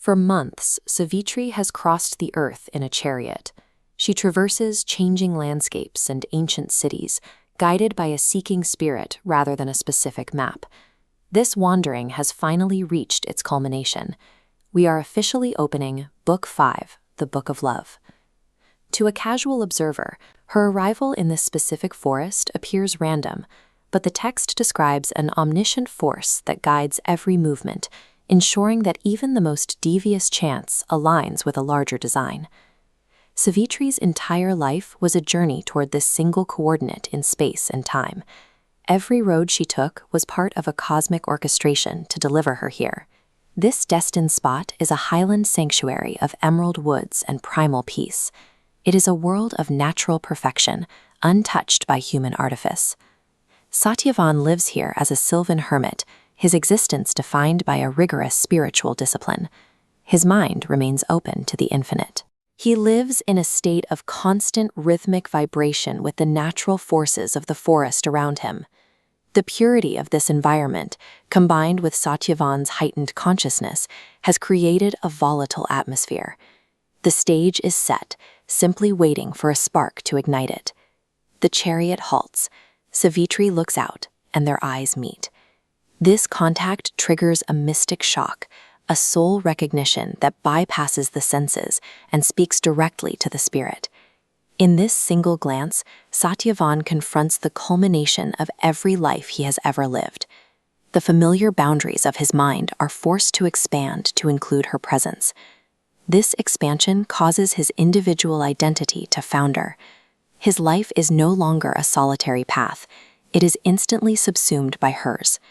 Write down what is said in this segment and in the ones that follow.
For months, Savitri has crossed the earth in a chariot. She traverses changing landscapes and ancient cities, guided by a seeking spirit rather than a specific map. This wandering has finally reached its culmination. We are officially opening Book 5, the Book of Love. To a casual observer, her arrival in this specific forest appears random, but the text describes an omniscient force that guides every movement, ensuring that even the most devious chance aligns with a larger design. Savitri's entire life was a journey toward this single coordinate in space and time. Every road she took was part of a cosmic orchestration to deliver her here. This destined spot is a highland sanctuary of emerald woods and primal peace. It is a world of natural perfection, untouched by human artifice. Satyavan lives here as a sylvan hermit, his existence defined by a rigorous spiritual discipline. His mind remains open to the infinite. He lives in a state of constant rhythmic vibration with the natural forces of the forest around him. The purity of this environment, combined with Satyavan's heightened consciousness, has created a volatile atmosphere. The stage is set, simply waiting for a spark to ignite it. The chariot halts. Savitri looks out, and their eyes meet. This contact triggers a mystic shock, a soul recognition that bypasses the senses and speaks directly to the spirit. In this single glance, Satyavan confronts the culmination of every life he has ever lived. The familiar boundaries of his mind are forced to expand to include her presence. This expansion causes his individual identity to founder. His life is no longer a solitary path. It is instantly subsumed by hers.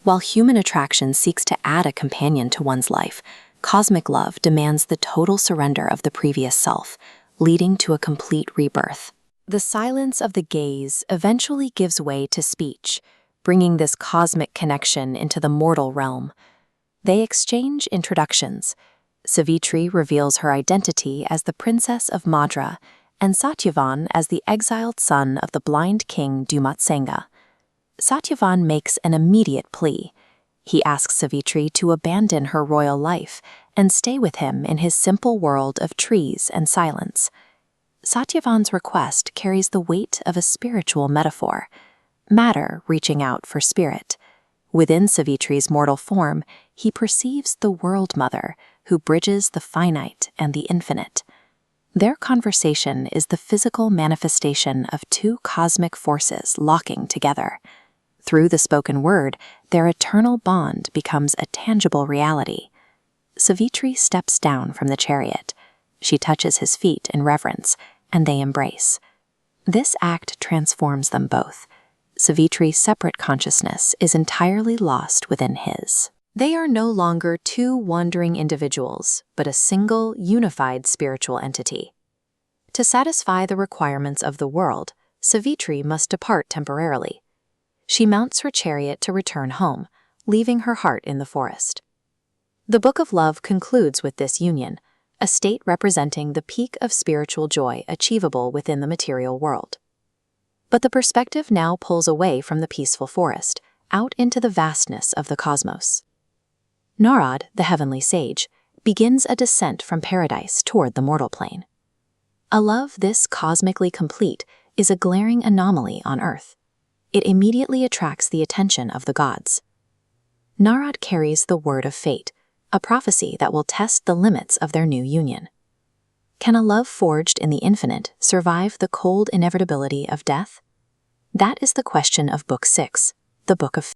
While human attraction seeks to add a companion to one's life, cosmic love demands the total surrender of the previous self, leading to a complete rebirth. The silence of the gaze eventually gives way to speech, bringing this cosmic connection into the mortal realm. They exchange introductions. Savitri reveals her identity as the Princess of Madra, and Satyavan as the exiled son of the blind king Dumatsenga. Satyavan makes an immediate plea. He asks Savitri to abandon her royal life and stay with him in his simple world of trees and silence. Satyavan's request carries the weight of a spiritual metaphor, matter reaching out for spirit. Within Savitri's mortal form, he perceives the World Mother, who bridges the finite and the infinite. Their conversation is the physical manifestation of two cosmic forces locking together. Through the spoken word, their eternal bond becomes a tangible reality. Savitri steps down from the chariot. She touches his feet in reverence, and they embrace. This act transforms them both. Savitri's separate consciousness is entirely lost within his. They are no longer two wandering individuals, but a single, unified spiritual entity. To satisfy the requirements of the world, Savitri must depart temporarily. She mounts her chariot to return home, leaving her heart in the forest. The Book of Love concludes with this union, a state representing the peak of spiritual joy achievable within the material world. But the perspective now pulls away from the peaceful forest, out into the vastness of the cosmos. Narad, the heavenly sage, begins a descent from paradise toward the mortal plane. A love this cosmically complete is a glaring anomaly on Earth. It immediately attracts the attention of the gods. Narad carries the word of fate, a prophecy that will test the limits of their new union. Can a love forged in the infinite survive the cold inevitability of death? That is the question of Book 6, the Book of